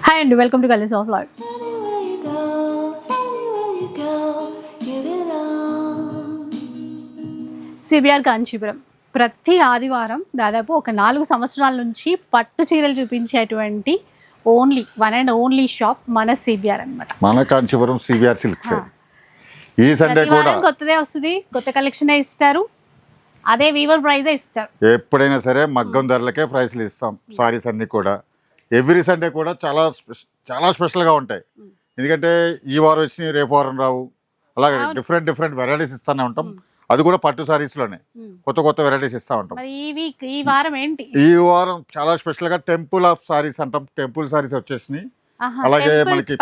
Hi అండి, welcome to colours of life. CBR Kanchipuram ప్రతి ఆదివారం దాదాపు ఒక 4 సంవత్సరాల నుంచి పట్టు చీరలు చూపించేటువంటి only one and only shop మన సిబిఆర్ అన్నమాట. మన కాంచీపురం సిబిఆర్ సిల్క్స్. ఈ సండే కూడా కొత్తదే వస్తుంది, కొత్త కలెక్షన్ ఇస్తారు, అదే వీవర్ ప్రైజే ఇస్తారు. ఎప్పుడైనా సరే మగ్గం ధరలకే ప్రైస్లు ఇస్తాం. సారీస్ అన్ని కూడా ఎవ్రీ సండే కూడా చాలా చాలా స్పెషల్గా ఉంటాయి. ఎందుకంటే ఈ వారం వచ్చినాయి, రేపు వారం రావు, అలాగే డిఫరెంట్ వెరైటీస్ ఇస్తూనే ఉంటాం. అది కూడా పట్టు సారీస్లోనే కొత్త వెరైటీస్ ఇస్తూ ఉంటాం. ఈ వారం ఏంటి? ఈ వారం చాలా స్పెషల్గా టెంపుల్ ఆఫ్ సారీస్ అంటాం. టెంపుల్ సారీస్ వచ్చేసినాయి. అలాగే మనకి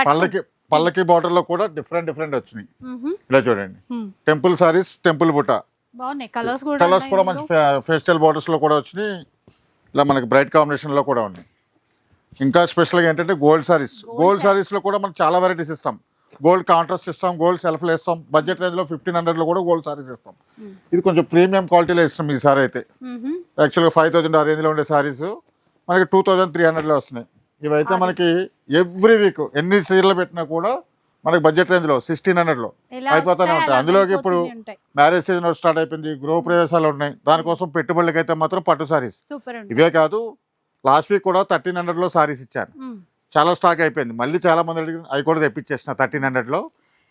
పల్లకి బార్డర్ లో కూడా డిఫరెంట్ వచ్చినాయి. ఇలా చూడండి, టెంపుల్ సారీస్, టెంపుల్ బుట్ట కలర్స్ కూడా మంచి ఫెస్టివల్ బార్డర్స్ లో కూడా వచ్చినాయి. ఇలా మనకి బ్రైట్ కాంబినేషన్ లో కూడా ఉన్నాయి. ఇంకా స్పెషల్గా ఏంటంటే గోల్డ్ సారీస్ లో కూడా మనం చాలా వెరైటీస్ ఇస్తాం. గోల్డ్ కాంట్రాస్ట్ ఇస్తాం, గోల్డ్ సెల్ఫ్లో ఇస్తాం. బడ్జెట్ రేంజ్ లో 1500 లో కూడా గోల్డ్ సారీస్ ఇస్తాం. ఇది కొంచెం ప్రీమియం క్వాలిటీలో ఇస్తాం ఈ సారీ అయితే. యాక్చువల్గా 5000 ఆ రేంజ్ లో ఉండే సారీస్ మనకి 2300 లో వస్తున్నాయి. ఇవైతే మనకి ఎవ్రీ వీక్ ఎన్ని సీరియల్ పెట్టినా కూడా మనకి బడ్జెట్ రేంజ్ లో 1600 లో అయిపోతానే ఉంటాయి. అందులోకి ఇప్పుడు మ్యారేజ్ సీజన్ స్టార్ట్ అయిపోయింది, గృహ ప్రవేశాలు ఉన్నాయి. దానికోసం పెట్టుబడులకి అయితే మాత్రం పట్టు సారీస్. ఇవే కాదు, లాస్ట్ వీక్ కూడా 1300 లో సారీస్ ఇచ్చాను. చాలా స్టాక్ అయిపోయింది. మళ్ళీ చాలా మంది అడిగి అవి కూడా తెప్పించేసిన 1300 లో.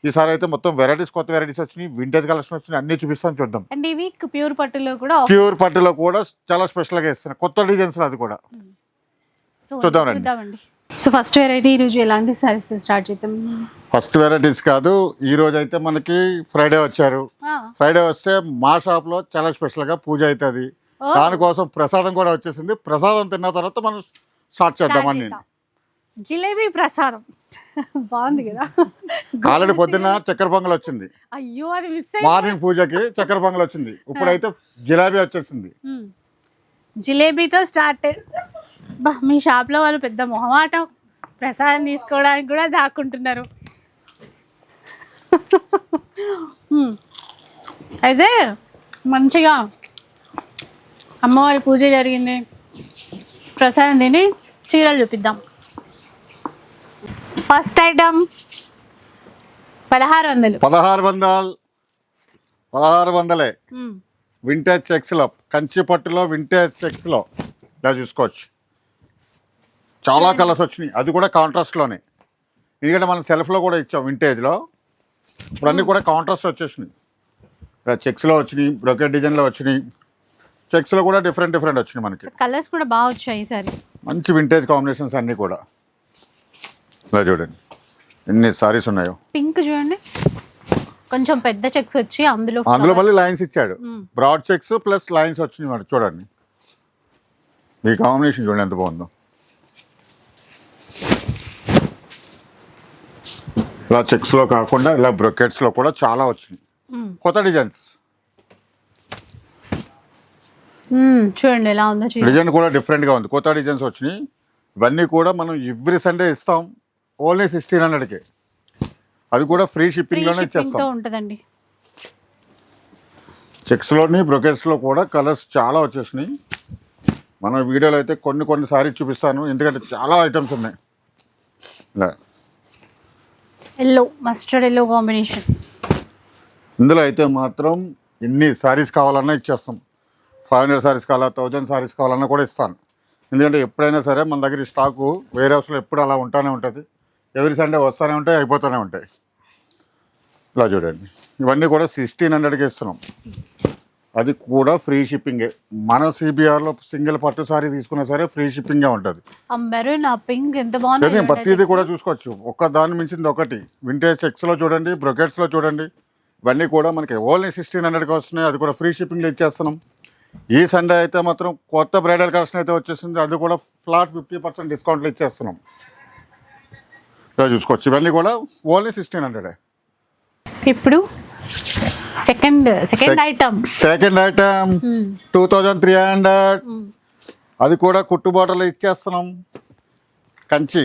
ఈసారి అయితే మొత్తం కొత్త వెరైటీస్ వచ్చినాయి, వింటేజ్ కలెక్షన్ వచ్చినాయి, అన్ని చూపిస్తాను, చూద్దాం. అండ్ ఇవి ప్యూర్ పట్టులో కూడా చాలా స్పెషల్ గా ఇస్తున్నాయి, కొత్త డిజైన్స్ అది కూడా చూద్దామండి. సో ఫస్ట్ వెరైటీ ఈ రోజు ఎలాంటి సారీస్ స్టార్ట్ చేద్దాం? ఫస్ట్ వెరైటీస్ కాదు, ఈ రోజు అయితే మనకి ఫ్రైడే వచ్చారు. ఫ్రైడే వస్తే మా షాప్ లో చాలా స్పెషల్ గా పూజ అవుతుంది. దానికోసం ప్రసాదం కూడా వచ్చేసింది. ప్రసాదం తిన్న తర్వాత మనం స్టార్ట్ చేద్దామని. జిలేబీ ప్రసాదం బాగుంది కదా. ఆల్రెడీ పొద్దున్న చక్కెర పొంగల్ వచ్చింది. అయ్యో, అది మార్నింగ్ పూజకి చక్కెర పొంగల్ వచ్చింది. ఇప్పుడైతే జిలేబీ వచ్చేసింది. జిలేబీతో స్టార్ట్. మీ షాప్ లో వాళ్ళు పెద్ద మొహమాటం, ప్రసాదం తీసుకోవడానికి కూడా దాక్కుంటున్నారు. అయితే మంచిగా అమ్మవారి పూజ జరిగింది, ప్రసాదం తిని చీరలు చూపిద్దాం. ఫస్ట్ ఐటమ్ 1600 వింటేజ్ చెక్స్ లో, కంచి పట్టులో వింటేజ్ చెక్స్ లో ఇలా చూసుకోవచ్చు. చాలా కలర్స్ వచ్చినాయి, అది కూడా కాంట్రాస్ట్ లోనే. ఎందుకంటే మనం సెల్ఫ్ లో కూడా ఇచ్చాం వింటేజ్ లో. ఇప్పుడు అన్ని కూడా కాంట్రాస్ట్ వచ్చేసినాయి. ఇలా చెక్స్ లో వచ్చినాయి, బ్రోకెట్ డిజైన్ లో వచ్చినాయి. చెక్స్ లో కూడా డిఫరెంట్ వచ్చినాయి. మనకి కలర్స్ కూడా బాగా వచ్చాయి ఈసారి. మంచి వింటేజ్ కాంబినేషన్స్ అన్ని కూడా. ఇలా చూడండి ఎన్ని సారీస్ ఉన్నాయో. పింక్ చూడండి, కొంచెం పెద్ద చెక్స్ వచ్చి అందులో మళ్ళీ లైన్స్ ఇచ్చాడు. బ్రాడ్ చెక్స్ ప్లస్ లైన్స్ వచ్చినాయి మరి. చూడండి ఈ కాంబినేషన్ చూడండి ఎంత బాగుందో. ఇలా చెక్స్ లో కాకుండా ఇలా బ్రొకెట్స్ లో కూడా చాలా వచ్చినాయి కొత్త డిజైన్స్. చూడండి ఎలా ఉందో. డిజైన్ కూడా డిఫరెంట్ గా ఉంది, కొత్త డిజైన్స్ వచ్చినాయి. ఇవన్నీ కూడా మనం ఎవ్రీ సండే ఇస్తాం, ఓన్లీ 1600కే. అది కూడా ఫ్రీ షిప్పింగ్ లోనే ఇచ్చేస్తాం. చెక్స్ లోని బ్రొకెట్స్ లో కూడా కలర్స్ చాలా వచ్చేసినాయి. మన వీడియోలో అయితే కొన్ని సారీస్ చూపిస్తాను, ఎందుకంటే చాలా ఐటమ్స్ ఉన్నాయి. ఇలా ఎల్లో, మస్టర్డ్ ఎల్లో కాంబినేషన్. ఇందులో అయితే మాత్రం ఎన్ని సారీస్ కావాలన్నా ఇచ్చేస్తాం. 500 సారీస్ కావాలా, 1000 సారీస్ కావాలన్నా కూడా ఇస్తాను. ఎందుకంటే ఎప్పుడైనా సరే మన దగ్గర స్టాకు వేరే హౌస్లో ఎప్పుడు అలా ఉంటానే ఉంటుంది. ఎవ్రీ సండే వస్తూనే ఉంటాయి, అయిపోతూనే ఉంటాయి. ఇలా చూడండి, ఇవన్నీ కూడా 1600కి ఇస్తున్నాం. అది కూడా ఫ్రీ షిప్పింగే. మన సిబిఆర్లో సింగిల్ పట్టు సారీ తీసుకున్నా సరే ఫ్రీ షిప్పింగే ఉంటుంది. ప్రతిదీ కూడా చూసుకోవచ్చు, ఒక్క దాని మించింది ఒకటి. వింటేజ్ చెక్స్లో చూడండి, బ్రొకెట్స్లో చూడండి, ఇవన్నీ కూడా మనకి ఓన్లీ 1600కి వస్తున్నాయి. అది కూడా ఫ్రీ షిప్పింగ్లో ఇచ్చేస్తున్నాం. ఈ సండే అయితే మాత్రం కొత్త బ్రైడల్ కలెక్షన్ అయితే వచ్చేసింది, అది కూడా ఫ్లాట్ 50% డిస్కౌంట్లో ఇచ్చేస్తున్నాం. ఇలా చూసుకోవచ్చు, ఇవన్నీ కూడా ఓన్లీ 1600. ఇప్పుడు సెకండ్ ఐటమ్ 2300. అది కూడా కుట్టు బాటలో ఇచ్చేస్తున్నాం. కంచి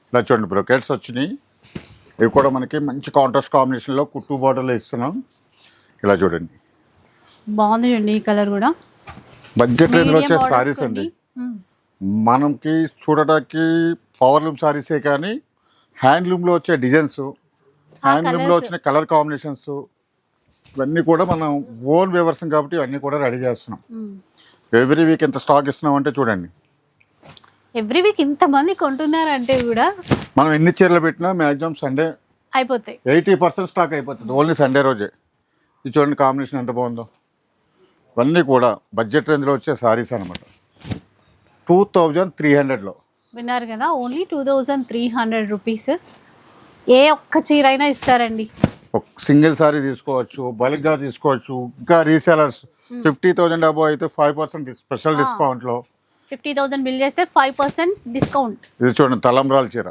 ఇలా చూడండి, బ్రొకెట్స్ వచ్చినాయి. ఇవి కూడా మనకి మంచి కాంట్రాస్ట్ కాంబినేషన్లో కుట్టు బాటలో ఇస్తున్నాం. ఇలా చూడండి బాగుంది చూడండి, ఈ కలర్ కూడా బడ్జెట్ రేంజ్లో వచ్చే సారీస్ అండి. మనకి చూడటానికి పవర్లూమ్ సారీసే కానీ హ్యాండ్లూమ్లో వచ్చే డిజైన్స్, హ్యాండ్లూమ్లో వచ్చిన కలర్ కాంబినేషన్స్ ఇవన్నీ కూడా మనం ఓన్ వ్యవసాయం కాబట్టి ఇవన్నీ కూడా రెడీ చేస్తున్నాం. ఎవ్రీ వీక్ ఎంత స్టాక్ ఇస్తున్నాం అంటే చూడండి, ఎవ్రీ వీక్ ఇంతమంది కొంటున్నారంటే కూడా మనం ఎన్ని చీరలు పెట్టినా మ్యాక్సిమం సండే అయిపోతాయి. 80% స్టాక్ అయిపోతుంది ఓన్లీ సండే రోజే. ఇది చూడండి కాంబినేషన్ ఎంత బాగుందో. ఇవన్నీ కూడా బడ్జెట్ రేంజ్లో వచ్చే సారీస్ అనమాట. 2300లో విన్నారు కదా, ఓన్లీ 2300 రూపీస్. ఏ ఒక్క చీర అయినా ఇస్తారండి. ఒక సింగిల్ సారీ తీసుకోవచ్చు, బల్క్గా తీసుకోవచ్చు. ఇంకా రీసేలర్స్ 50,000 అబో అయితే 5% స్పెషల్ డిస్కౌంట్లో 50,000 బిల్ చేస్తే 5% డిస్కౌంట్. ఇది చూడండి తలంబ్రాల చీర.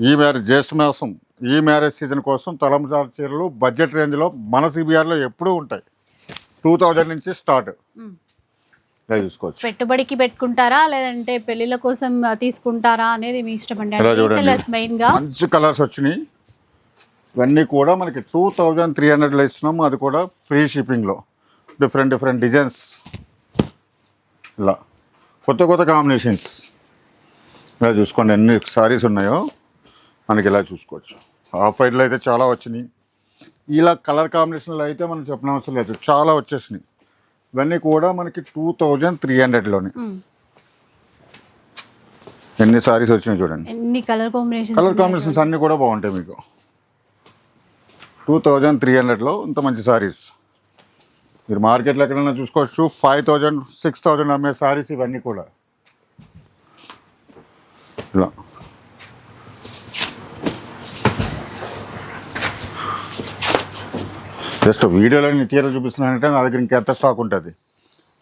ఈ మ్యారేజ్ జ్యేష్ఠ మాసం, ఈ మ్యారేజ్ సీజన్ కోసం తలంబ్రాల చీరలు బడ్జెట్ రేంజ్లో మన సిబిఆర్లో ఎప్పుడూ ఉంటాయి. 2000 నుంచి స్టార్ట్. చూసుకోవచ్చు. పెట్టుబడికి పెట్టుకుంటారా లేదంటే పెళ్లిళ్ళ కోసం తీసుకుంటారా అనేది మీ ఇష్టం అండి. మెయిన్ గా మంచి కలర్స్ వచ్చినాయి. ఇవన్నీ కూడా మనకి 2300లో ఇస్తున్నాము. అది కూడా ఫ్రీ షిప్పింగ్లో డిఫరెంట్ డిఫరెంట్ డిజైన్స్, ఇలా కొత్త కొత్త కాంబినేషన్స్. ఇలా చూసుకోండి ఎన్ని సారీస్ ఉన్నాయో మనకి ఇలా చూసుకోవచ్చు. ఆఫ్ వైట్లో అయితే చాలా వచ్చినాయి. ఇలా కలర్ కాంబినేషన్లో అయితే మనం చెప్పనవసరం లేదు, చాలా వచ్చేసినాయి. ఇవన్నీ కూడా మనకి 2300లోనే ఎన్ని సారీస్ వచ్చినాయి చూడండి. ఎన్ని కలర్ కాంబినేషన్స్ అన్నీ కూడా బాగుంటాయి మీకు. 2300లో ఇంత మంచి సారీస్ మీరు మార్కెట్లో ఎక్కడైనా చూసుకోవచ్చు. 5000, 6000 అమ్మే సారీస్ ఇవన్నీ కూడా. ఇలా జస్ట్ వీడియోలో చీరలు చూపిస్తున్నానంటే నా దగ్గర ఇంకెంత స్టాక్ ఉంటుంది.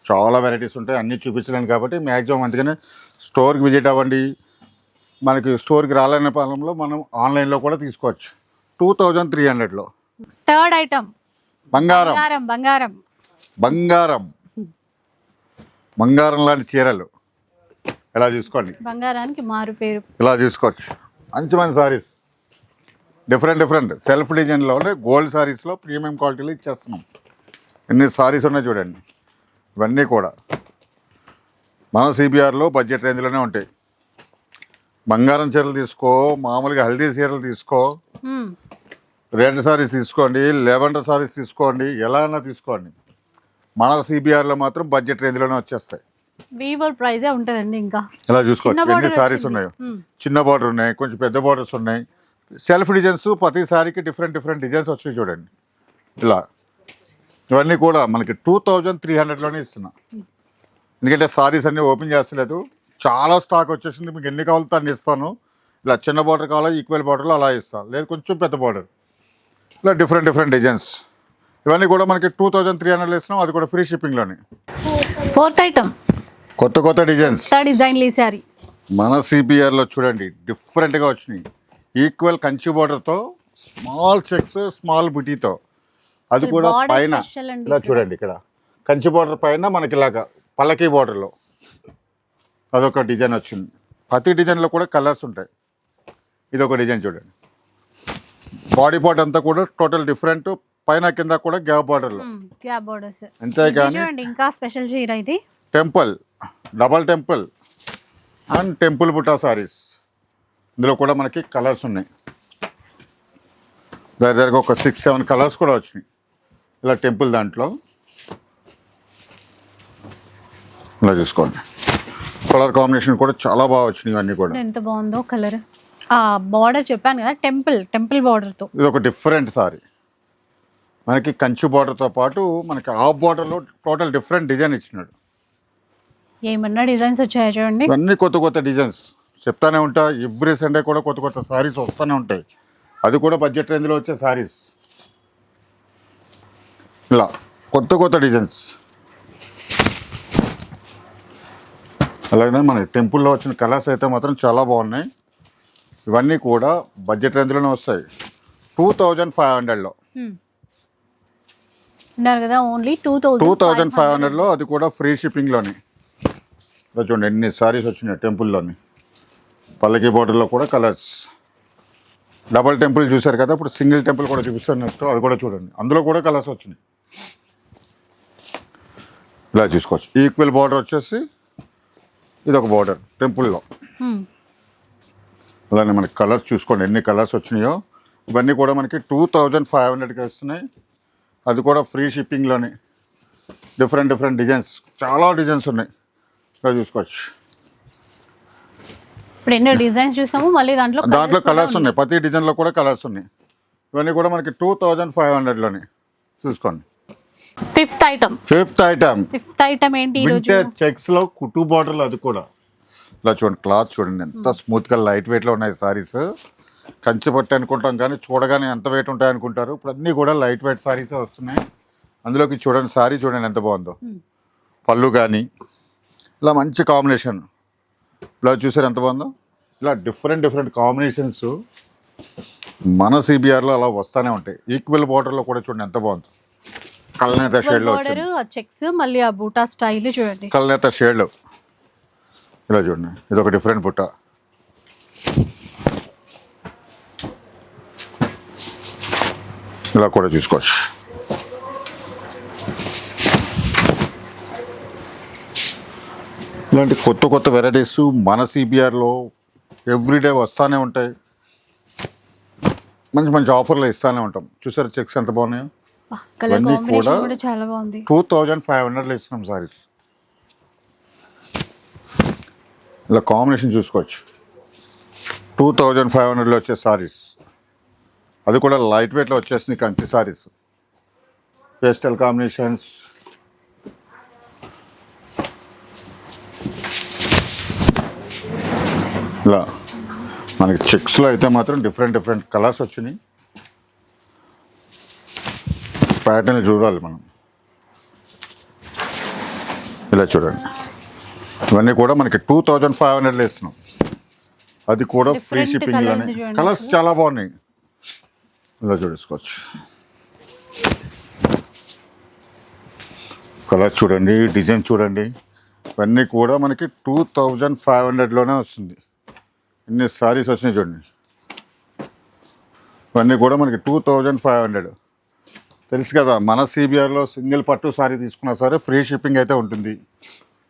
చాలా వెరైటీస్ ఉంటాయి, అన్నీ చూపించలేను కాబట్టి మ్యాక్సిమం అందుకనే స్టోర్కి విజిట్ అవ్వండి. మనకి స్టోర్కి రాలేని పాలంలో మనం ఆన్లైన్లో కూడా తీసుకోవచ్చు. 2300లో థర్డ్ ఐటమ్ బంగారం. బంగారం బంగారం బంగారం లాంటి చీరలు ఇలా చూసుకోండి. బంగారానికి మారు పేరు. ఇలా చూసుకోవచ్చు. మంచి మంచి సారీస్ డిఫరెంట్ డిఫరెంట్ సెల్ఫ్ డిజైన్లోనే గోల్డ్ సారీస్లో ప్రీమియం క్వాలిటీలో ఇచ్చేస్తున్నాం. ఎన్ని సారీస్ ఉన్నాయి చూడండి. ఇవన్నీ కూడా మన సిబిఆర్లో బడ్జెట్ రేంజ్లోనే ఉంటాయి. బంగారం చీరలు తీసుకో, మామూలుగా హల్దీ చీరలు తీసుకో, రెడ్ సారీస్ తీసుకోండి, లెవెండర్ సారీస్ తీసుకోండి, ఎలా అయినా తీసుకోండి. మన సిబిఆర్లో మాత్రం బడ్జెట్ రేంజ్లోనే వచ్చేస్తాయి. వీవర్ ప్రైజే ఉంటుందండి. ఇంకా ఇలా చూసుకోవచ్చు ఎన్ని సారీస్ ఉన్నాయో. చిన్న బార్డర్ ఉన్నాయి, కొంచెం పెద్ద బార్డర్స్ ఉన్నాయి. సెల్ఫ్ డిజైన్స్ ప్రతి సారీకి డిఫరెంట్ డిఫరెంట్ డిజైన్స్ వచ్చాయి చూడండి. ఇలా ఇవన్నీ కూడా మనకి 2300లోనే ఇస్తున్నా. ఎందుకంటే సారీస్ అన్నీ ఓపెన్ చేస్తలేదు, చాలా స్టాక్ వచ్చేసింది. మీకు ఎన్ని కావాలో అన్ని ఇస్తాను. ఇలా చిన్న బార్డర్ కావాలో ఈక్వల్ బార్డర్లో అలా ఇస్తాను, లేదు కొంచెం పెద్ద బార్డర్. ఇలా డిఫరెంట్ డిఫరెంట్ డిజైన్స్ ఇవన్నీ కూడా మనకి 2300లో ఇస్తున్నాం. అది కూడా ఫ్రీ షిప్పింగ్లోనే. ఫోర్త్ ఐటమ్ కొత్త కొత్త డిజైన్స్ సారీ మన సిపిఆర్లో చూడండి డిఫరెంట్గా వచ్చినాయి. ఈక్వల్ కంచి బార్డర్తో స్మాల్ చెక్స్, స్మాల్ బుటీతో, అది కూడా పైన ఇలా చూడండి. ఇక్కడ కంచి బార్డర్ పైన మనకి ఇలాగా పల్లకీ బార్డర్లో అదొక డిజైన్ వచ్చింది. ప్రతి డిజైన్లో కూడా కలర్స్ ఉంటాయి. ఇది ఒక డిజైన్ చూడండి. బాడీ పార్ట్ అంతా కూడా టోటల్ డిఫరెంట్, పైన కింద కూడా గ్యాప్ బార్డర్లో. అంతేగాని ఇంకా స్పెషల్ చీర ఇది temple, double temple and temple butta saris. ఇందులో కూడా మనకి కలర్స్ ఉన్నాయి. దగ్గరగా ఒక 6-7 కలర్స్ కూడా వచ్చినాయి. ఇలా టెంపుల్ దాంట్లో ఇలా చూసుకోండి. కలర్ కాంబినేషన్ కూడా చాలా బాగా వచ్చినాయి. ఇవన్నీ కూడా ఎంత బాగుందో కలర్. బార్డర్ చెప్పాను కదా, టెంపుల్ బార్డర్తో. ఇది ఒక డిఫరెంట్ సారీ. మనకి కంచి బార్డర్తో పాటు మనకి హాఫ్ బార్డర్లో టోటల్ డిఫరెంట్ డిజైన్ ఇచ్చినాడు. ఏమన్నా డిజైన్స్ వచ్చాయో చూడండి. ఇవన్నీ కొత్త కొత్త డిజైన్స్ చెప్తానే ఉంటా. ఎవ్రీ సండే కూడా కొత్త కొత్త సారీస్ వస్తూనే ఉంటాయి. అది కూడా బడ్జెట్ రేంజ్లో వచ్చే సారీస్. ఇలా కొత్త కొత్త డిజైన్స్. అలాగే మన టెంపుల్లో వచ్చిన కలర్స్ అయితే మాత్రం చాలా బాగున్నాయి. ఇవన్నీ కూడా బడ్జెట్ రేంజ్లోనే వస్తాయి. 2500లో ఉన్నారు కదా, ఓన్లీ 2500లో. అది కూడా ఫ్రీ షిప్పింగ్లోనే. చూడండి ఎన్ని సారీస్ వచ్చినాయి టెంపుల్లోని. పల్లకి బార్డర్లో కూడా కలర్స్. డబల్ టెంపుల్ చూసారు కదా, ఇప్పుడు సింగిల్ టెంపుల్ కూడా చూపిస్తాను నెక్స్ట్. అది కూడా చూడండి, అందులో కూడా కలర్స్ వచ్చినాయి. ఇలా చూసుకోవచ్చు. ఈక్వల్ బార్డర్ వచ్చేసి ఇది ఒక బార్డర్ టెంపుల్లో. అలానే మనకి కలర్స్ చూసుకోండి ఎన్ని కలర్స్ వచ్చినాయో. ఇవన్నీ కూడా మనకి 2500కి వస్తున్నాయి. అది కూడా ఫ్రీ షిప్పింగ్లోనే. డిఫరెంట్ డిఫరెంట్ డిజైన్స్, చాలా డిజైన్స్ ఉన్నాయి, ఇలా చూసుకోవచ్చు. ఇప్పుడు ఎన్నో డిజైన్స్ చూసాము, మళ్ళీ దాంట్లో కలర్స్ ఉన్నాయి. ప్రతి డిజైన్లో కూడా కలర్స్ ఉన్నాయి. ఇవన్నీ కూడా మనకి 2500లోనే. చూసుకోండి. ఫిఫ్త్ ఐటమ్ ఏంటి? వింటేజ్ చెక్స్లో కుట్టు బార్డర్లు, అది కూడా ఇలా చూడండి. క్లాత్ చూడండి ఎంత స్మూత్గా లైట్ వెయిట్లో ఉన్నాయి సారీస్. కంచి పట్టు అనుకుంటాం కానీ చూడగానే ఎంత వెయిట్ ఉంటాయి అనుకుంటారు. ఇప్పుడు అన్నీ కూడా లైట్ వెయిట్ సారీస్ వస్తున్నాయి. అందులోకి చూడండి సారీ చూడండి ఎంత బాగుందో. పళ్ళు కానీ ఇలా మంచి కాంబినేషన్. బ్లౌజ్ చూసారు ఎంత బాగుందో. ఇలా డిఫరెంట్ డిఫరెంట్ కాంబినేషన్స్ మన సిబిఆర్లో అలా వస్తూనే ఉంటాయి. ఈక్వల్ బార్డర్లో కూడా చూడండి ఎంత బాగుందో. కల్నేత షేడ్లో చెక్స్, మళ్ళీ ఆ బూటా స్టైల్ చూడండి. కల్నేత షేడ్లో ఇలా చూడండి. ఇది ఒక డిఫరెంట్ బుట్ట. ఇలా కూడా చూసుకోవచ్చు. ఇలాంటి కొత్త కొత్త వెరైటీస్ మన సిబిఆర్లో ఎవ్రీడే వస్తూనే ఉంటాయి. మంచి మంచి ఆఫర్లు ఇస్తూనే ఉంటాం. చూసారు చెక్స్ ఎంత బాగున్నాయో. ఇవన్నీ కూడా 2500లో ఇస్తున్నాం సారీస్. ఇలా కాంబినేషన్ చూసుకోవచ్చు. 2500లో వచ్చే సారీస్, అది కూడా లైట్ వెయిట్లో వచ్చేసింది కంచి సారీస్. పేస్టల్ కాంబినేషన్స్, ఇలా మనకి చెక్స్లో అయితే మాత్రం డిఫరెంట్ డిఫరెంట్ కలర్స్ వచ్చినాయి. ప్యాటర్న్ చూడాలి మనం. ఇలా చూడండి. ఇవన్నీ కూడా మనకి 2500లో ఇస్తున్నాం. అది కూడా ఫ్రీ షిప్పింగ్లోనే. కలర్స్ చాలా బాగున్నాయి, ఇలా చూసుకోవచ్చు. కలర్ చూడండి, డిజైన్ చూడండి. ఇవన్నీ కూడా మనకి 2500లోనే వస్తుంది. ఇన్ని సారీస్ వచ్చినాయి చూడండి. ఇవన్నీ కూడా మనకి 2500. తెలుసు కదా మన సిబిఆర్లో సింగిల్ పట్టు సారీ తీసుకున్నా సరే ఫ్రీ షిప్పింగ్ అయితే ఉంటుంది.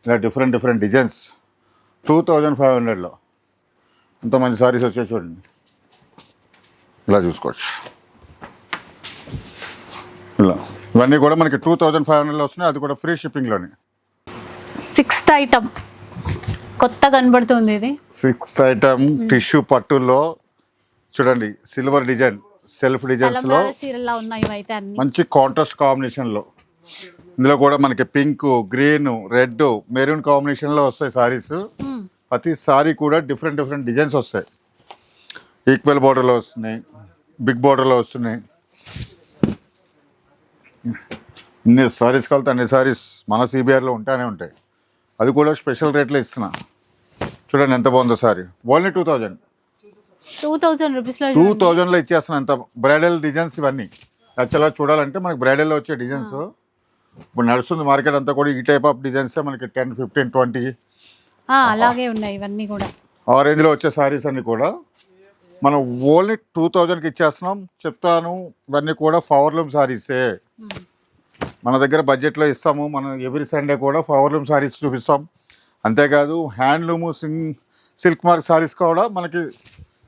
ఇలా డిఫరెంట్ డిఫరెంట్ డిజైన్స్ 2500లో ఇంత మంచి సారీస్ వచ్చాయి చూడండి. ఇలా చూసుకోవచ్చు. ఇలా ఇవన్నీ కూడా మనకి 2500లో వస్తున్నాయి. అది కూడా ఫ్రీ షిప్పింగ్లోనే. సిక్స్త్ ఐటమ్ కొత్త కనబడుతుంది. ఇది సిక్స్త్ ఐటమ్ టిష్యూ పట్టులో చూడండి. సిల్వర్ డిజైన్, సెల్ఫ్ డిజైన్స్లో మంచి కాంట్రాస్ట్ కాంబినేషన్లో. ఇందులో కూడా మనకి పింక్, గ్రీన్, రెడ్, మెరూన్ కాంబినేషన్లో వస్తాయి సారీస్. ప్రతి సారీ కూడా డిఫరెంట్ డిఫరెంట్ డిజైన్స్ వస్తాయి. ఈక్వల్ బార్డర్లో వస్తున్నాయి, బిగ్ బార్డర్లో వస్తున్నాయి. ఇన్ని సారీస్ కలితే అన్ని సారీస్ మన సిబిఆర్లో ఉంటానే ఉంటాయి. అది కూడా స్పెషల్ రేట్లో ఇస్తున్నా. చూడండి ఎంత బాగుందో సారీ. ఓన్లీ 2000 రూపీస్లో 2000లో ఇచ్చేస్తున్నాను. ఎంత బ్రైడల్ డిజైన్స్ ఇవన్నీ. యాక్చువల్గా చూడాలంటే మనకి బ్రైడల్లో వచ్చే డిజైన్స్ ఇప్పుడు నడుస్తుంది మార్కెట్ అంతా కూడా. ఈ టైప్ ఆఫ్ డిజైన్స్ మనకి 10, 15, 20 అలాగే ఉన్నాయి. ఇవన్నీ కూడా ఆ రేంజ్లో వచ్చే సారీస్ అన్నీ కూడా మనం ఓన్లీ 2000కి ఇచ్చేస్తున్నాం. చెప్తాను, ఇవన్నీ కూడా పవర్లూమ్ సారీసే. మన దగ్గర బడ్జెట్లో ఇస్తాము. మనం ఎవ్రీ సండే కూడా పవర్లూమ్ సారీస్ చూపిస్తాం. అంతేకాదు హ్యాండ్లూము, సిల్క్ మార్క్ సారీస్ కూడా మనకి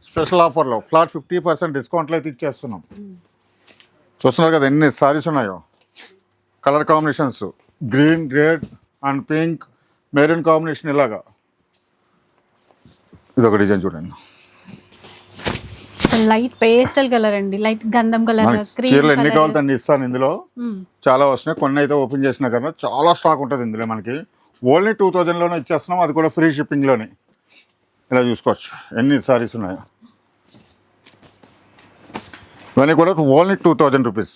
స్పెషల్ ఆఫర్లో ఫ్లాట్ 50% డిస్కౌంట్లో అయితే ఇచ్చేస్తున్నాం. చూస్తున్నారు కదా ఎన్ని సారీస్ ఉన్నాయో. Colour combinations green, red and pink, maroon combination. ఇలాగా ఇదొక డిజైన్ చూడండి. లైట్ పేస్టల్ కలర్ అండి, లైట్ గంధం కలర్. చీరలు ఎన్ని కావాలంటే ఇస్తాను. ఇందులో చాలా వస్తున్నాయి. కొన్ని అయితే ఓపెన్ చేసినా కదా చాలా స్టాక్ ఉంటుంది ఇందులో. మనకి ఓన్లీ 2000లోనే ఇచ్చేస్తున్నాం. అది కూడా ఫ్రీ షిప్పింగ్లోనే. ఇలా చూసుకోవచ్చు ఎన్ని సారీస్ ఉన్నాయో. ఇవన్నీ కూడా ఓన్లీ 2000 రూపీస్.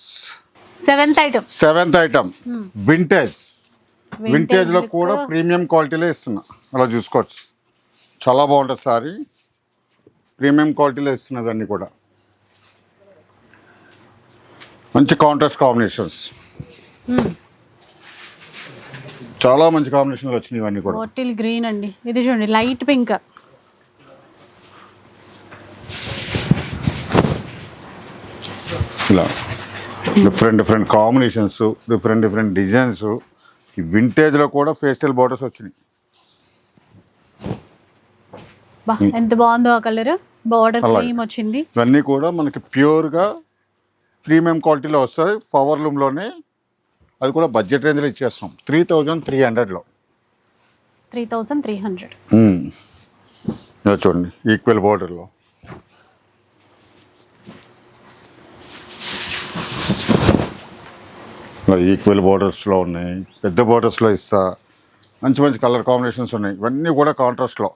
సెవెంత్ ఐటమ్ వింటేజ్లో కూడా ప్రీమియం క్వాలిటీలో ఇస్తున్నా. అలా చూసుకోవచ్చు. చాలా బాగుంటుంది సారీ. ప్రీమియం క్వాలిటీలో ఇస్తున్నది అన్నీ కూడా. మంచి కాంట్రాస్ట్ కాంబినేషన్స్, చాలా మంచి కాంబినేషన్లు వచ్చినాయి ఇవన్నీ కూడా. బాటిల్ గ్రీన్ అండి, ఇది చూడండి లైట్ పింక్. ఇలా different different combinations, different different designs. ఈ వింటేజ్లో కూడా పేస్టల్ బార్డర్స్ వచ్చినాయి. బా ఎంత బాగుందో ఆ కలర్, బార్డర్ అలాగే. క్రీమ్ వచ్చింది. ఇవన్నీ కూడా మనకి ప్యూర్గా ప్రీమియం క్వాలిటీలో వస్తాయి, పవర్ లూమ్లోనే. అది కూడా బడ్జెట్ రేంజ్లో ఇచ్చేస్తాం 3300లో. 3300. ఇలా చూడండి ఈక్వల్ బార్డర్లో. ఇలా ఈక్వల్ బార్డర్స్లో ఉన్నాయి, పెద్ద బార్డర్స్లో ఇస్తా. మంచి మంచి కలర్ కాంబినేషన్స్ ఉన్నాయి. ఇవన్నీ కూడా కాంట్రాస్ట్లో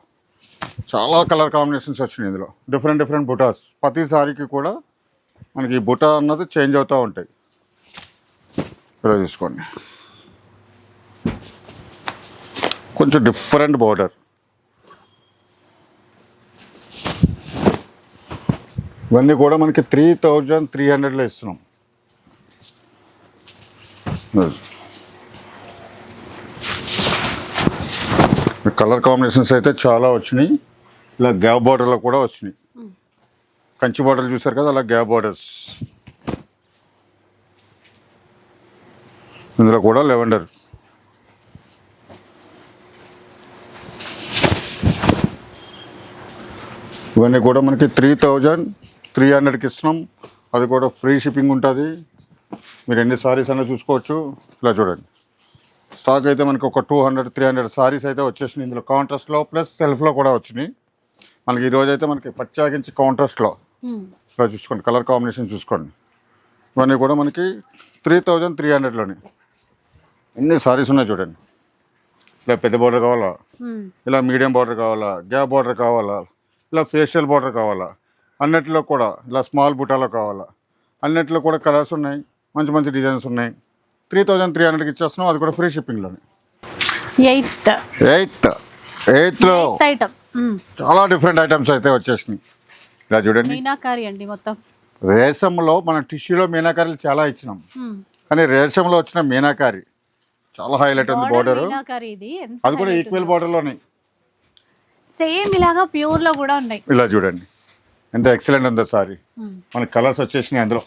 చాలా కలర్ కాంబినేషన్స్ వచ్చినాయి ఇందులో. డిఫరెంట్ డిఫరెంట్ బుటాస్. ప్రతి సారీకి కూడా మనకి ఈ బుటా అన్నది చేంజ్ అవుతూ ఉంటాయి. ఇలా చూసుకోండి, కొంచెం డిఫరెంట్ బార్డర్. ఇవన్నీ కూడా మనకి 3300లో ఇస్తున్నాం. కలర్ కాంబినేషన్స్ అయితే చాలా వచ్చినాయి. ఇలా గ్యాప్ బార్డర్లో కూడా వచ్చినాయి. కంచి బార్డర్ చూసారు కదా, అలా గ్యాప్ బార్డర్స్. ఇందులో కూడా లెవెండర్. ఇవన్నీ కూడా మనకి 3300కి ఇస్తున్నాం. అది కూడా ఫ్రీ షిప్పింగ్ ఉంటుంది. మీరు ఎన్ని సారీస్ అయినా చూసుకోవచ్చు. ఇలా చూడండి, స్టాక్ అయితే మనకి ఒక 200-300 సారీస్ అయితే వచ్చేసినాయి. ఇందులో కాంట్రాస్ట్లో ప్లస్ సెల్ఫ్లో కూడా వచ్చినాయి. మనకి ఈరోజు అయితే మనకి ప్రత్యేకించి కాంట్రాస్ట్లో. ఇలా చూసుకోండి, కలర్ కాంబినేషన్ చూసుకోండి. ఇవన్నీ కూడా మనకి 3300లోనే ఎన్ని సారీస్ ఉన్నాయి చూడండి. ఇలా పెద్ద బార్డర్ కావాలా, ఇలా మీడియం బార్డర్ కావాలా, గ్యాప్ బార్డర్ కావాలా, ఇలా ఫేషియల్ బార్డర్ కావాలా, అన్నిట్లో కూడా ఇలా స్మాల్ బుటాలో కావాలా, అన్నిట్లో కూడా కలర్స్ ఉన్నాయి, మంచి మంచి డిజైన్స్ ఉన్నాయి. 3300కి ఇచ్చేస్తున్నాం. అది కూడా ఫ్రీ షిప్పింగ్లోనే. ఎయిత్లో ఐటమ్ చాలా డిఫరెంట్ ఐటమ్స్ అయితే వచ్చేసినాయి. ఇలా చూడండి, మీనాకారి అండి మొత్తం. రేషంలో మన టిష్యూలో మీనాకారీలు చాలా ఇచ్చినాం, కానీ రేషంలో వచ్చిన మీనాకారి చాలా హైలైట్ ఉంది. బార్డర్ మీనాకారి ఇది అది కూడా ఈక్వల్ బార్డర్లోనే సేమ్ ఇలాగా ప్యూర్ లో కూడా ఉన్నాయి. ఇలా చూడండి ఎంత ఎక్సలెంట్ ఉందో సారీ. మనకి కలర్స్ వచ్చేసినాయి. అందులో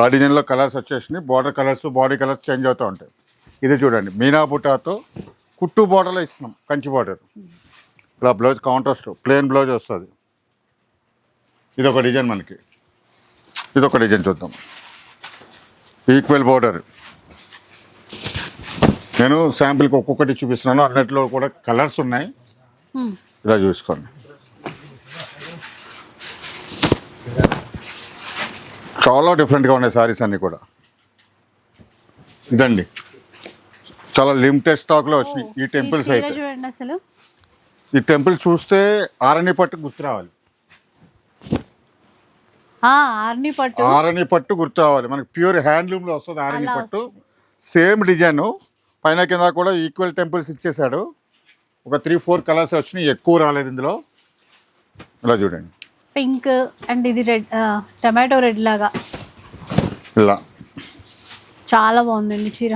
ఆ డిజైన్లో కలర్స్ వచ్చేసినాయి. Border colours, body colours change అవుతూ ఉంటాయి. ఇది చూడండి, మీనా బుటాతో కుట్టు బార్డర్లో ఇస్తున్నాం, కంచి బార్డర్. ఇలా బ్లౌజ్ కాంట్రాస్ట్ ప్లెయిన్ బ్లౌజ్ వస్తుంది. ఇది ఒక డిజైన్, మనకి ఇది ఒక డిజైన్ చూద్దాం. Equal border. నేను శాంపిల్కి ఒక్కొక్కటి చూపిస్తున్నాను. అన్నిట్లో కూడా కలర్స్ ఉన్నాయి. ఇలా చూసుకోండి, చాలా డిఫరెంట్గా ఉన్నాయి సారీస్ అన్నీ కూడా. ఇదండి, చాలా లిమిటెడ్ స్టాక్లో వచ్చినాయి ఈ టెంపుల్స్ అయితే. చూడండి అసలు ఈ టెంపుల్ చూస్తే ఆరణి పట్టు గుర్తు రావాలి. ఆరణి పట్టు గుర్తు రావాలి. మనకి ప్యూర్ హ్యాండ్లూమ్లో వస్తుంది ఆరణి పట్టు. సేమ్ డిజైన్ పైన కింద కూడా ఈక్వల్ టెంపుల్స్ ఇచ్చేసాడు. ఒక 3-4 కలర్స్ వచ్చినాయి, ఎక్కువ రాలేదు ఇందులో. ఇలా చూడండి, పింక్ అండ్ ఇది రెడ్, టమాటో రెడ్ లాగా. ఇలా చాలా బాగుందండి చీర.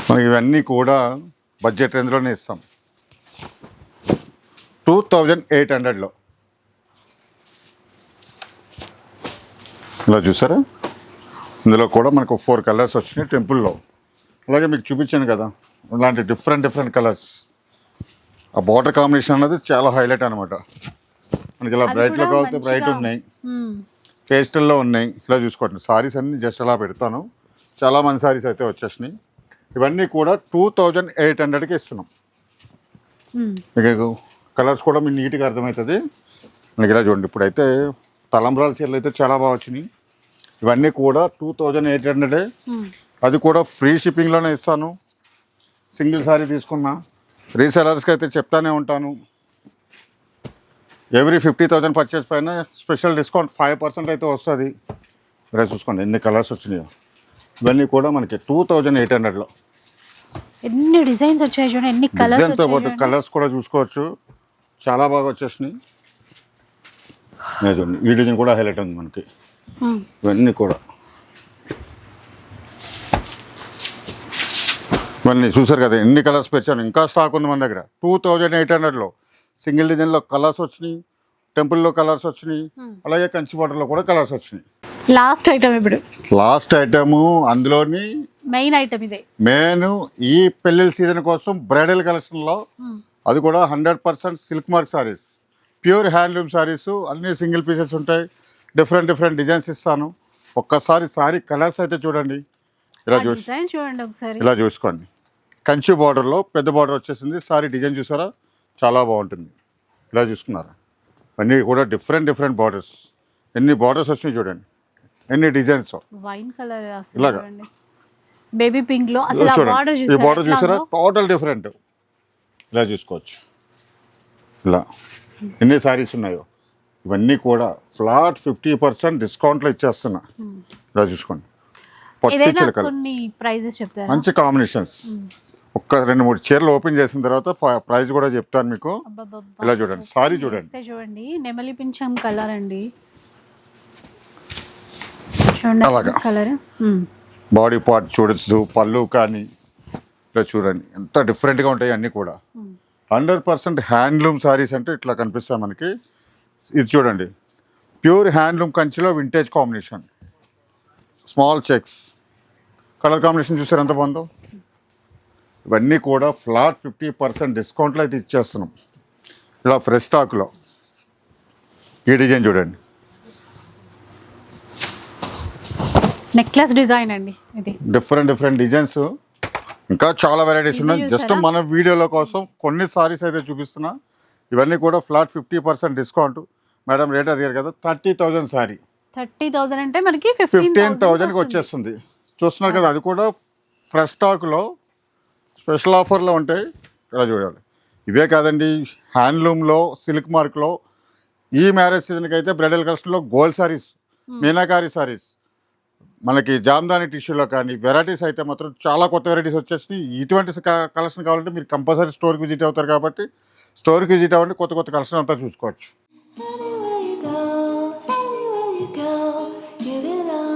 మనకి ఇవన్నీ కూడా బడ్జెట్ రేంజ్లోనే ఇస్తాం. 2800లో. ఇలా చూసారా, ఇందులో కూడా మనకు 4 కలర్స్ వచ్చినాయి టెంపుల్లో. అలాగే మీకు చూపించాను కదా, ఇలాంటి డిఫరెంట్ కలర్స్. ఆ బార్డర్ కాంబినేషన్ అనేది చాలా హైలైట్ అనమాట. మనకి ఇలా బ్రైట్లో కావాలంటే బ్రైట్ ఉన్నాయి, పేస్టల్లో ఉన్నాయి. ఇలా చూసుకోండి, సారీస్ అన్నీ జస్ట్ అలా పెడతాను. చాలా మంది సారీస్ అయితే వచ్చేసినాయి. ఇవన్నీ కూడా 2800కి ఇస్తున్నాం. మీకు కలర్స్ కూడా మీకు నీట్గా అర్థమవుతుంది. మనకి ఇలా చూడండి, ఇప్పుడైతే తలంబ్రాల చీరలు అయితే చాలా బాగా వచ్చినాయి. ఇవన్నీ కూడా 2800. అది కూడా ఫ్రీ షిప్పింగ్లోనే ఇస్తాను. సింగిల్ సారీ తీసుకున్నా రీసెలర్స్కి అయితే చెప్తానే ఉంటాను. ఎవ్రీ 50,000 పర్చేస్ పైన స్పెషల్ డిస్కౌంట్ 5% అయితే వస్తుంది. ఇలా చూసుకోండి ఎన్ని కలర్స్ వచ్చినాయో. ఇవన్నీ కూడా మనకి 2800లో. ఎన్ని డిజైన్స్ వచ్చాయి చూడండి, ఎన్ని కలర్స్. డిజైన్తో పాటు కలర్స్ కూడా చూసుకోవచ్చు, చాలా బాగా వచ్చేసినాయి. చూడండి, ఈ డిజైన్ కూడా హైలైట్ ఉంది మనకి. ఇవన్నీ కూడా ఇవన్నీ చూసారు కదా, ఎన్ని కలర్స్ పెంచాను. ఇంకా స్టాక్ ఉంది మన దగ్గర. 2800లో సింగిల్ డిజైన్లో కలర్స్ వచ్చినాయి, టెంపుల్లో కలర్స్ వచ్చినాయి, అలాగే కంచి బార్డర్లో కూడా కలర్స్ వచ్చినాయి. లాస్ట్ ఐటమ్ ఇప్పుడు లాస్ట్ ఐటమ్, అందులోని మెయిన్ ఐటమ్ ఇదే. మెయిన్ ఈ పెళ్ళిళ్ళ సీజన్ కోసం బ్రైడల్ కలెక్షన్లో అది కూడా 100% silk mark saris, pure handloom saris, అన్ని సింగిల్ పీసెస్ ఉంటాయి. డిఫరెంట్ డిఫరెంట్ డిజైన్స్ ఇస్తాను. ఒక్కసారి సారీ కలర్స్ అయితే చూడండి, ఇలా డిజైన్ చూడండి ఒకసారి. ఇలా చూసుకోండి. కంచి బార్డర్లో పెద్ద బార్డర్ వచ్చేసింది. సారీ డిజైన్ చూసారా, చాలా బాగుంటుంది. ఇలా చూసుకున్నారా, అన్నీ కూడా డిఫరెంట్ డిఫరెంట్ బార్డర్స్. ఎన్ని బార్డర్స్ వచ్చినాయి చూడండి, ఎన్ని డిజైన్స్. వైన్ కలర్ ఇలాగా బేబీ పింక్ లో అసలు ఆ బార్డర్ ఈ బార్డర్ చూసారా, టోటల్ డిఫరెంట్. ఇలా చూసుకోవచ్చు. ఇలా ఎన్ని సారీస్ ఉన్నాయో ఇవన్నీ కూడా ఫ్లాట్ 50% డిస్కౌంట్లో ఇచ్చేస్తున్నా. ఇలా చూసుకోండి. పట్టు చిలకలు కొన్ని ప్రైజెస్ చెప్తారా? మంచి కాంబినేషన్స్. ఒక్క 2-3 చీరలు ఓపెన్ చేసిన తర్వాత ప్రైస్ కూడా చెప్తాను మీకు. ఇలా చూడండి, సారీ చూడండి. చూడండి నెమలి పింఛం కలర్ అండి, చూడండి కలర్. బాడీ పార్ట్ చూడొచ్చు, పళ్ళు కానీ ఇలా చూడండి ఎంత డిఫరెంట్గా ఉంటాయి అన్నీ కూడా. 100% హ్యాండ్లూమ్ సారీస్ అంటే ఇట్లా కనిపిస్తాయి మనకి. ఇది చూడండి, ప్యూర్ హ్యాండ్లూమ్ కంచిలో vintage combination, small checks, colour combination చూసారు ఎంత బాగుందో. ఇవన్నీ కూడా ఫ్లాట్ 50% డిస్కౌంట్లో అయితే ఇచ్చేస్తున్నాం. ఇలా ఫ్రెష్ స్టాక్లో ఈ డిజైన్ చూడండి, నెక్లెస్ డిజైన్ అండి. ఇది డిఫరెంట్ డిఫరెంట్ డిజైన్స్, ఇంకా చాలా వెరైటీస్ ఉన్నాయి. జస్ట్ మన వీడియోల కోసం కొన్ని సారీస్ అయితే చూపిస్తున్నా. ఇవన్నీ కూడా ఫ్లాట్ 50% డిస్కౌంట్. మేడం రేట్ అడిగారు కదా, 30,000 సారీ. 30,000 అంటే మనకి 15,000కి వచ్చేస్తుంది. చూస్తున్నారు కదా, అది కూడా ఫ్రెష్ స్టాక్లో స్పెషల్ ఆఫర్లో ఉంటాయి. ఇలా చూడాలి. ఇవే కాదండి, హ్యాండ్లూమ్లో సిల్క్ మార్క్లో ఈ మ్యారేజ్ సీజన్కి అయితే బ్రైడల్ కలెక్షన్లో గోల్డ్ సారీస్, మీనాకారి సారీస్, మనకి జామ్దాని టిష్యూలో కానీ వెరైటీస్ అయితే మాత్రం చాలా కొత్త వెరైటీస్ వచ్చేసి. ఇటువంటి కలెక్షన్ కావాలంటే మీరు కంపల్సరీ స్టోర్కి విజిట్ అవుతారు కాబట్టి స్టోర్కి విజిట్ అవ్వండి, కొత్త కొత్త కలెక్షన్ అంతా చూసుకోవచ్చు. Anywhere you go, give it all.